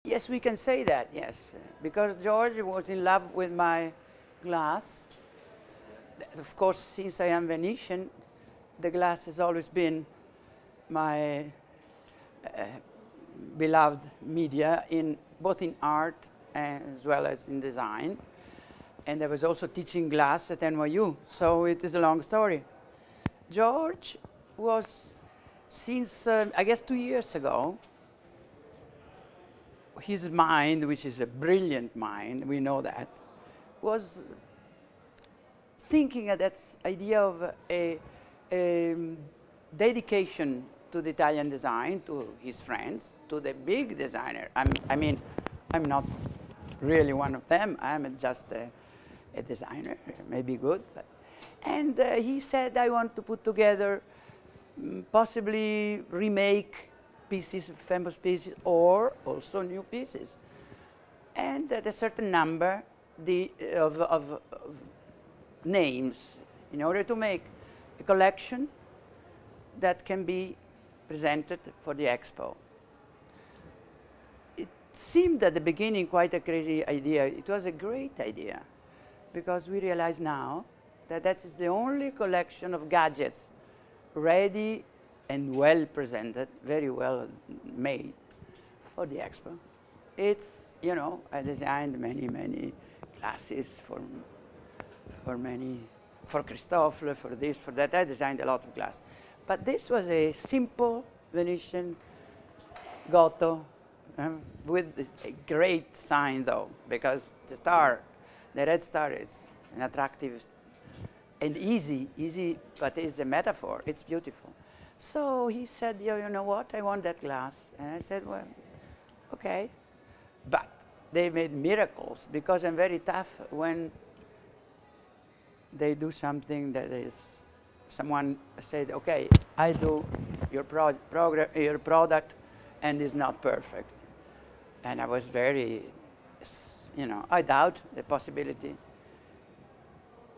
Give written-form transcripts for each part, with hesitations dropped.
Yes, we can say that, yes. Because George was in love with my glass. Of course, since I am Venetian, the glass has always been my beloved media, both in art as well as in design. And I was also teaching glass at NYU, so it is a long story. George was, since I guess 2 years ago, his mind, which is a brilliant mind, we know that, was thinking of that idea of a dedication to the Italian design, to his friends, to the big designer. I mean, I'm not really one of them. I'm just a designer, maybe good. And he said, I want to put together, possibly remake pieces, famous pieces, or also new pieces. And at a certain number of names in order to make a collection that can be presented for the expo. It seemed at the beginning quite a crazy idea. It was a great idea because we realize now that that is the only collection of gadgets ready and well presented, very well made for the expo. It's, you know, I designed many glasses for Christophe, for this, for that. I designed a lot of glass. But this was a simple Venetian Goto with a great sign, though, because the star, the red star, is an attractive and easy, but it's a metaphor. It's beautiful. So he said, you know what, I want that glass. And I said, well, okay. But they made miracles because I'm very tough when they do something that is, someone said, okay, I do your product and it's not perfect. And I was very, you know, I doubt the possibility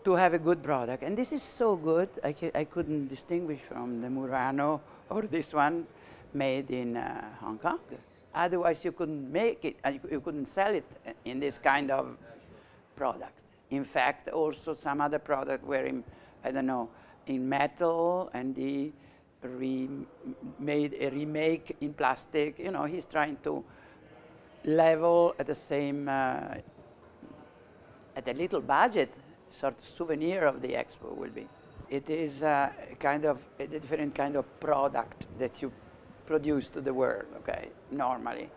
to have a good product. And this is so good, I couldn't distinguish from the Murano or this one made in Hong Kong. Otherwise you couldn't make it, you couldn't sell it in this kind of product. In fact, also some other product were in, I don't know, in metal, and he made a remake in plastic. You know, he's trying to level at the same, at a little budget, sort of souvenir of the expo will be. It is kind of a different kind of product that you produce to the world, okay, normally.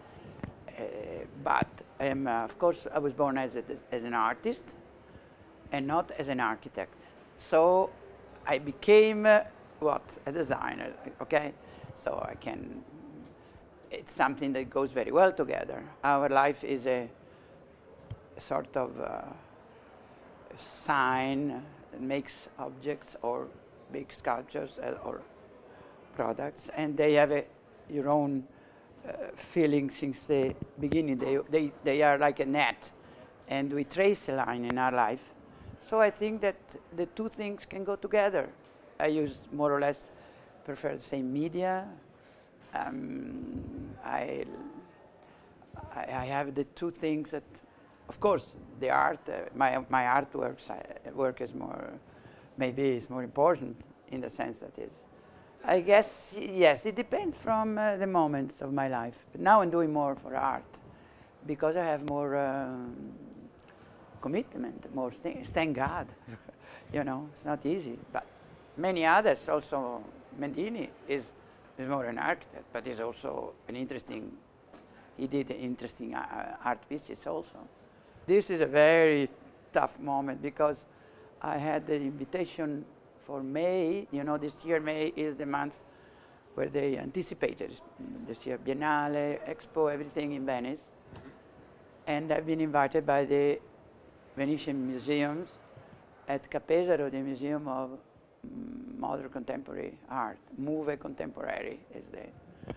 But of course, I was born as an artist and not as an architect. So I became, what, a designer, okay? So I can, it's something that goes very well together. Our life is a sort of sign that makes objects or big sculptures or products, and they have your own feeling since the beginning. They are like a net, and we trace a line in our life. So I think that the two things can go together. I use more or less prefer the same media. I have the two things that, of course, the art, my work is more, maybe is more important in the sense that is. I guess, yes, it depends from the moments of my life. But now I'm doing more for art because I have more commitment, more things, thank God. You know, it's not easy. But many others also, Mendini is more an architect, but is also an interesting, he did interesting art pieces also. This is a very tough moment because I had the invitation for May. You know, this year May is the month where they anticipated this year Biennale, Expo, everything in Venice. And I've been invited by the Venetian museums at Capesaro, the Museum of Modern Contemporary Art. Move Contemporary is the,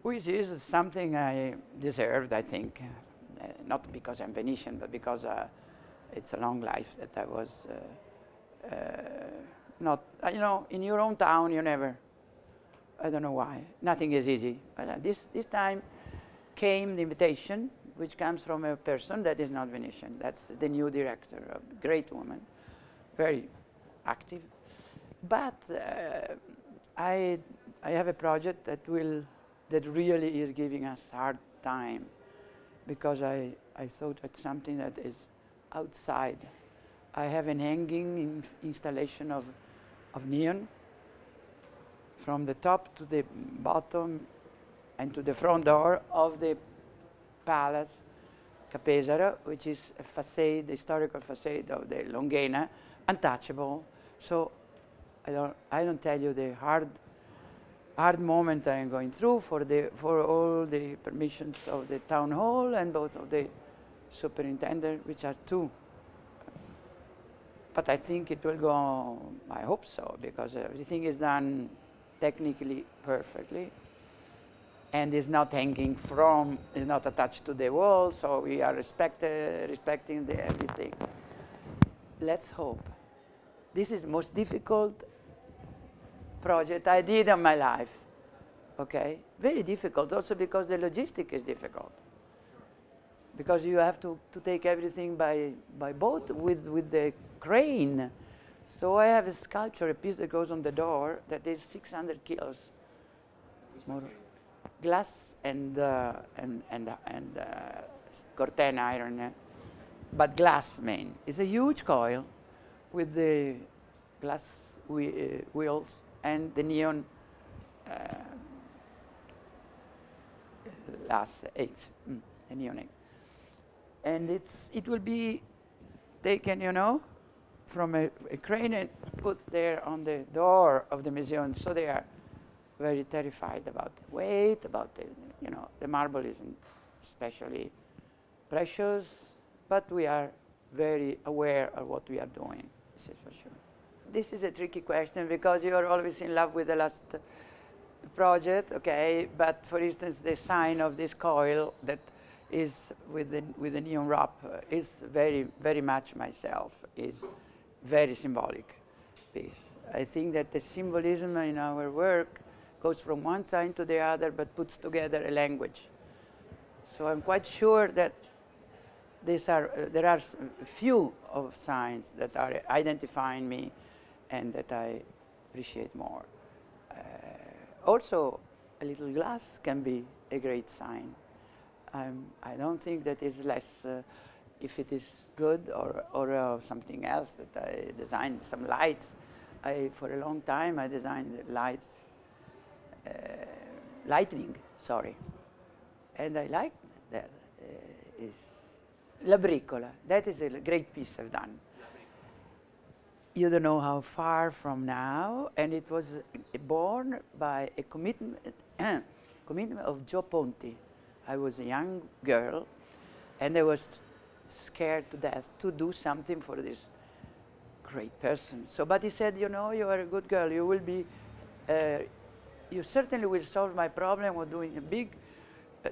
which is something I deserved, I think. Not because I'm Venetian, but because it's a long life that I was not, you know, in your own town, you never, I don't know why. Nothing is easy. But this time, came the invitation, which comes from a person that is not Venetian. That's the new director, a great woman, very active. But I have a project that really is giving us hard time, because I thought it's something that is outside. I have an hanging installation of neon from the top to the bottom and to the front door of the Palace Capesaro, which is a facade, historical facade of the Longhena, untouchable. So I don't tell you the hard moment I am going through for all the permissions of the town hall and both of the superintendent, which are two. But I think it will go, I hope so, because everything is done technically perfectly and is not hanging from, is not attached to the wall, so we are respecting everything. Let's hope. This is the most difficult project I did in my life, okay? Very difficult, also because the logistic is difficult. Because you have to take everything by boat with the crane. So I have a sculpture, a piece that goes on the door that is 600 kilos. More glass and corten iron, but glass main. It's a huge coil with the glass wheels and the neon glass eggs, the neon eggs. And it will be taken, you know, from a crane and put there on the door of the museum. So they are very terrified about the weight, about the, you know, the marble isn't especially precious, but we are very aware of what we are doing, this is for sure. This is a tricky question because you are always in love with the last project, okay, but for instance, the sign of this coil that is with the neon wrap is very much myself, is very symbolic piece. I think that the symbolism in our work goes from one side to the other but puts together a language. So I'm quite sure that there are few of signs that are identifying me and that I appreciate more. Also, a little glass can be a great sign. I don't think that is less if it is good or something else that I designed some lights. For a long time I designed lights, lightning, sorry. And I like that. Is La Bricola. That is a great piece I've done. You don't know how far from now, and it was born by a commitment of Joe Ponti. I was a young girl, and I was scared to death to do something for this great person. So, but he said, you know, you are a good girl. You will be, you certainly will solve my problem of doing a big,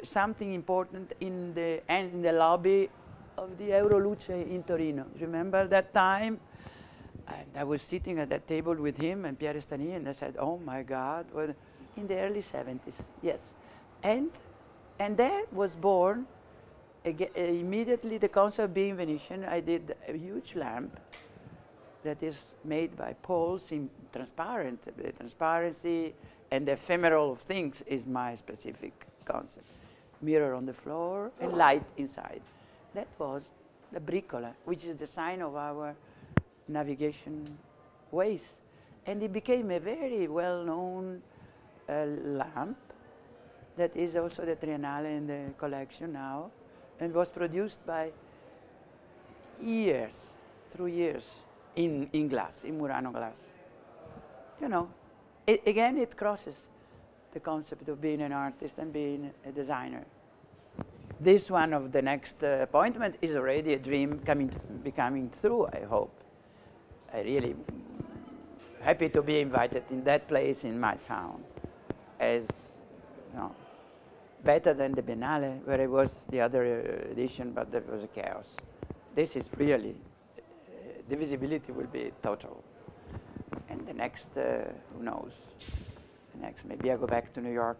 something important in the lobby of the Euroluce in Torino. Remember that time? And I was sitting at that table with him and Pierre Stani, and I said, oh my God, well, in the early 70s, yes. And there was born, immediately the concept being Venetian, I did a huge lamp that is made by poles in transparent. The transparency and the ephemeral of things is my specific concept. Mirror on the floor and light inside. That was La Bricola, which is the sign of our navigation ways. And it became a very well-known lamp that is also the Triennale in the collection now, and was produced by years, through years, in glass, in Murano glass. You know, again, it crosses the concept of being an artist and being a designer. This one of the next appointment is already a dream becoming true, I hope. I really happy to be invited in that place in my town, as you know, better than the Biennale, where it was the other edition, but there was a chaos. This is really, the visibility will be total. And the next, who knows? The next, maybe I go back to New York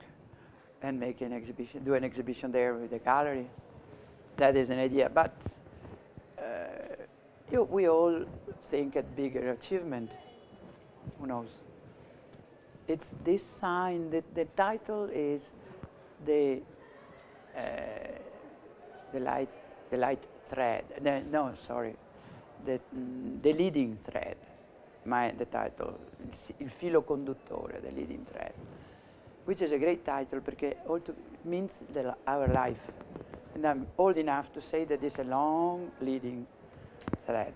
and make an exhibition, do an exhibition there with the gallery. That is an idea, but we all think at bigger achievement. Who knows? It's this sign. The title is the light thread. No, sorry, the leading thread. The title, il filo conduttore, the leading thread, which is a great title because it means our life. And I'm old enough to say that it's a long leading thread.